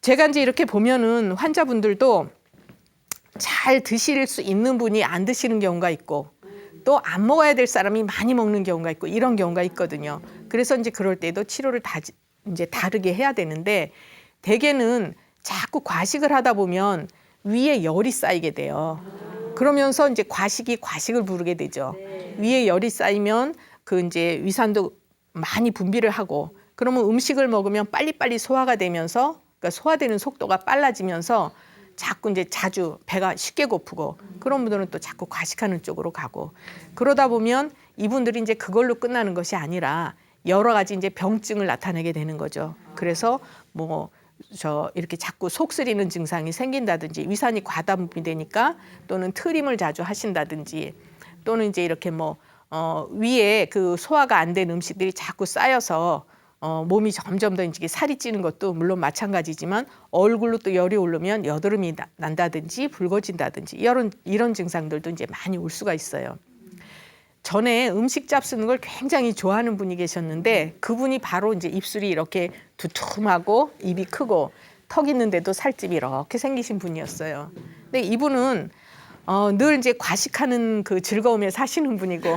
제가 이제 이렇게 보면은 환자분들도 잘 드실 수 있는 분이 안 드시는 경우가 있고 또 안 먹어야 될 사람이 많이 먹는 경우가 있고 이런 경우가 있거든요. 그래서 이제 그럴 때도 치료를 이제 다르게 해야 되는데 대개는 자꾸 과식을 하다 보면 위에 열이 쌓이게 돼요. 그러면서 이제 과식을 부르게 되죠. 위에 열이 쌓이면 그 이제 위산도 많이 분비를 하고 그러면 음식을 먹으면 빨리빨리 소화가 되면서 그러니까 소화되는 속도가 빨라지면서 자꾸 이제 자주 배가 쉽게 고프고 그런 분들은 또 자꾸 과식하는 쪽으로 가고 그러다 보면 이분들이 이제 그걸로 끝나는 것이 아니라 여러 가지 이제 병증을 나타내게 되는 거죠. 그래서 뭐 이렇게 자꾸 속 쓰리는 증상이 생긴다든지 위산이 과다 분비되니까 또는 트림을 자주 하신다든지 또는 이제 이렇게 위에 그 소화가 안 된 음식들이 자꾸 쌓여서 몸이 점점 더 이제 살이 찌는 것도 물론 마찬가지지만 얼굴로 또 열이 오르면 여드름이 난다든지 붉어진다든지 이런 증상들도 이제 많이 올 수가 있어요. 전에 음식 잡수는 걸 굉장히 좋아하는 분이 계셨는데 그분이 바로 이제 입술이 이렇게 두툼하고 입이 크고 턱 있는데도 살집이 이렇게 생기신 분이었어요. 근데 이분은 늘 이제 과식하는 그 즐거움에 사시는 분이고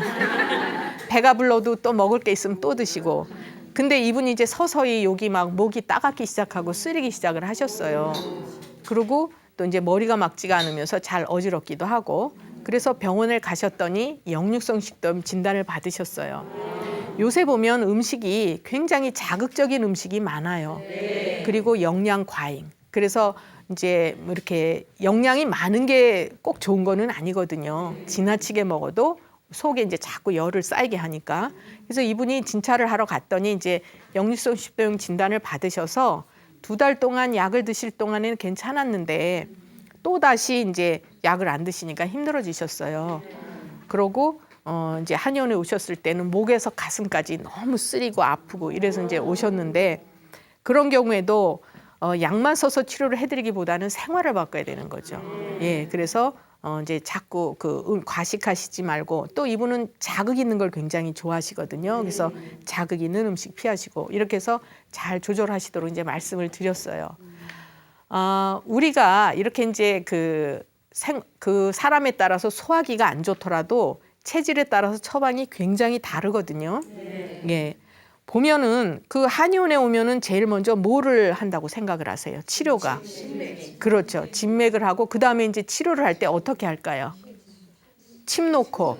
배가 불러도 또 먹을 게 있으면 또 드시고 근데 이분이 이제 서서히 여기 막 목이 따갑기 시작하고 쓰리기 시작을 하셨어요. 그리고 또 이제 머리가 막지가 않으면서 잘 어지럽기도 하고 그래서 병원을 가셨더니 역류성 식도염 진단을 받으셨어요. 요새 보면 음식이 굉장히 자극적인 음식이 많아요. 그리고 영양 과잉. 그래서 이제 뭐 이렇게 영양이 많은 게 꼭 좋은 거는 아니거든요. 지나치게 먹어도 속에 이제 자꾸 열을 쌓이게 하니까. 그래서 이분이 진찰을 하러 갔더니 이제 역류성 식도염 진단을 받으셔서 2달 동안 약을 드실 동안에는 괜찮았는데 또 다시 이제 약을 안 드시니까 힘들어지셨어요. 그러고 이제 한의원에 오셨을 때는 목에서 가슴까지 너무 쓰리고 아프고 이래서 이제 오셨는데 그런 경우에도 약만 써서 치료를 해드리기보다는 생활을 바꿔야 되는 거죠. 예, 그래서 이제 자꾸 과식하시지 말고 또 이분은 자극 있는 걸 굉장히 좋아하시거든요. 그래서 자극 있는 음식 피하시고 이렇게 해서 잘 조절하시도록 이제 말씀을 드렸어요. 우리가 이렇게 이제 그 사람에 따라서 소화기가 안 좋더라도 체질에 따라서 처방이 굉장히 다르거든요. 예. 보면은 그 한의원에 오면은 제일 먼저 뭐를 한다고 생각을 하세요? 치료가. 그렇죠. 진맥을 하고 그다음에 이제 치료를 할 때 어떻게 할까요? 침 놓고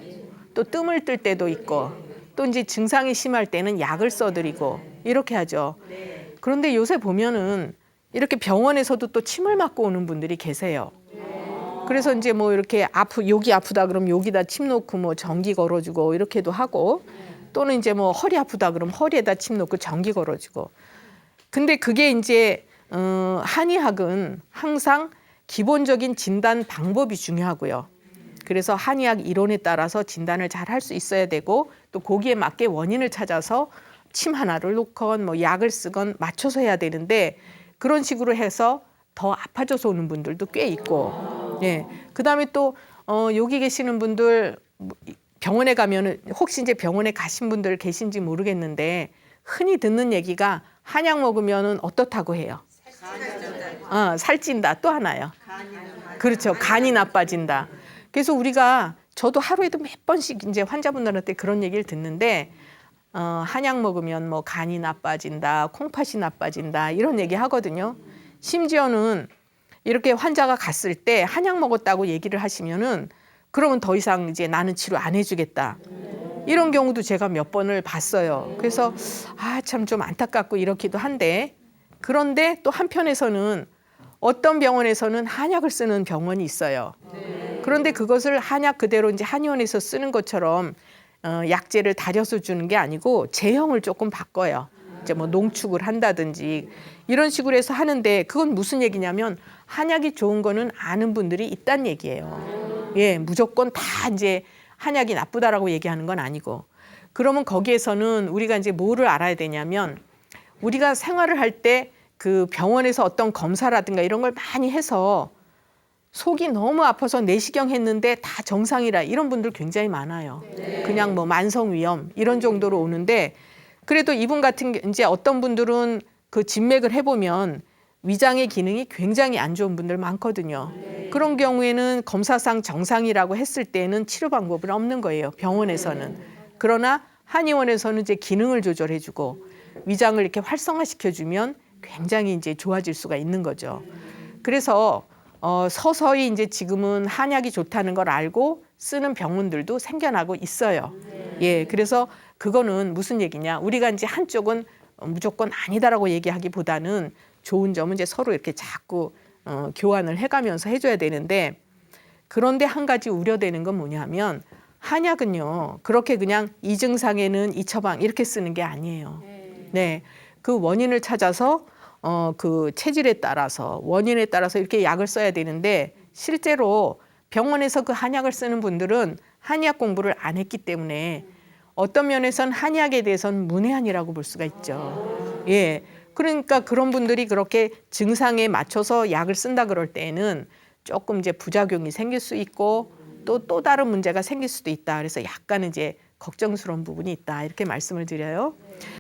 또 뜸을 뜰 때도 있고 또 이제 증상이 심할 때는 약을 써드리고 이렇게 하죠. 그런데 요새 보면은 이렇게 병원에서도 또 침을 맞고 오는 분들이 계세요. 그래서 이제 뭐 이렇게 여기 아프다 그러면 여기다 침 놓고 뭐 전기 걸어주고 이렇게도 하고 또는 이제 뭐 허리 아프다 그러면 허리에다 침 놓고 전기 걸어주고. 근데 그게 이제 한의학은 항상 기본적인 진단 방법이 중요하고요. 그래서 한의학 이론에 따라서 진단을 잘 할 수 있어야 되고 또 거기에 맞게 원인을 찾아서 침 하나를 놓건 뭐 약을 쓰건 맞춰서 해야 되는데 그런 식으로 해서 더 아파져서 오는 분들도 꽤 있고, 예. 그다음에 또 여기 계시는 분들 병원에 가면은 혹시 이제 병원에 가신 분들 계신지 모르겠는데 흔히 듣는 얘기가 한약 먹으면은 어떻다고 해요? 살찐다. 또 하나요. 그렇죠. 간이 나빠진다. 그래서 저도 하루에도 몇 번씩 이제 환자분들한테 그런 얘기를 듣는데 한약 먹으면 뭐 간이 나빠진다, 콩팥이 나빠진다 이런 얘기 하거든요. 심지어는 이렇게 환자가 갔을 때 한약 먹었다고 얘기를 하시면은 그러면 더 이상 이제 나는 치료 안 해주겠다. 이런 경우도 제가 몇 번을 봤어요. 그래서 참 좀 안타깝고 이렇기도 한데 그런데 또 한편에서는 어떤 병원에서는 한약을 쓰는 병원이 있어요. 그런데 그것을 한약 그대로 이제 한의원에서 쓰는 것처럼 약재를 달여서 주는 게 아니고 제형을 조금 바꿔요. 이제 뭐 농축을 한다든지 이런 식으로 해서 하는데 그건 무슨 얘기냐면 한약이 좋은 거는 아는 분들이 있다는 얘기예요. 예, 무조건 다 이제 한약이 나쁘다라고 얘기하는 건 아니고 그러면 거기에서는 우리가 이제 뭐를 알아야 되냐면 우리가 생활을 할 때 그 병원에서 어떤 검사라든가 이런 걸 많이 해서 속이 너무 아파서 내시경 했는데 다 정상이라 이런 분들 굉장히 많아요. 그냥 뭐 만성위염 이런 정도로 오는데 그래도 이분 같은 게 이제 어떤 분들은 그 진맥을 해보면 위장의 기능이 굉장히 안 좋은 분들 많거든요. 그런 경우에는 검사상 정상이라고 했을 때는 치료 방법은 없는 거예요. 병원에서는. 그러나 한의원에서는 이제 기능을 조절해주고 위장을 이렇게 활성화시켜주면 굉장히 이제 좋아질 수가 있는 거죠. 그래서 서서히 이제 지금은 한약이 좋다는 걸 알고 쓰는 병원들도 생겨나고 있어요. 예, 그래서 그거는 무슨 얘기냐? 우리가 이제 한쪽은 무조건 아니다라고 얘기하기보다는 좋은 점은 이제 서로 이렇게 자꾸 교환을 해가면서 해줘야 되는데, 그런데 한 가지 우려되는 건 뭐냐면 한약은요 그렇게 그냥 이 증상에는 이 처방 이렇게 쓰는 게 아니에요. 네, 그 원인을 찾아서 그 체질에 따라서 원인에 따라서 이렇게 약을 써야 되는데, 실제로 병원에서 그 한약을 쓰는 분들은 한의학 공부를 안 했기 때문에 어떤 면에서는 한의학에 대해서는 문외한이라고 볼 수가 있죠. 예. 그러니까 그런 분들이 그렇게 증상에 맞춰서 약을 쓴다 그럴 때에는 조금 이제 부작용이 생길 수 있고 또 다른 문제가 생길 수도 있다. 그래서 약간 이제 걱정스러운 부분이 있다. 이렇게 말씀을 드려요.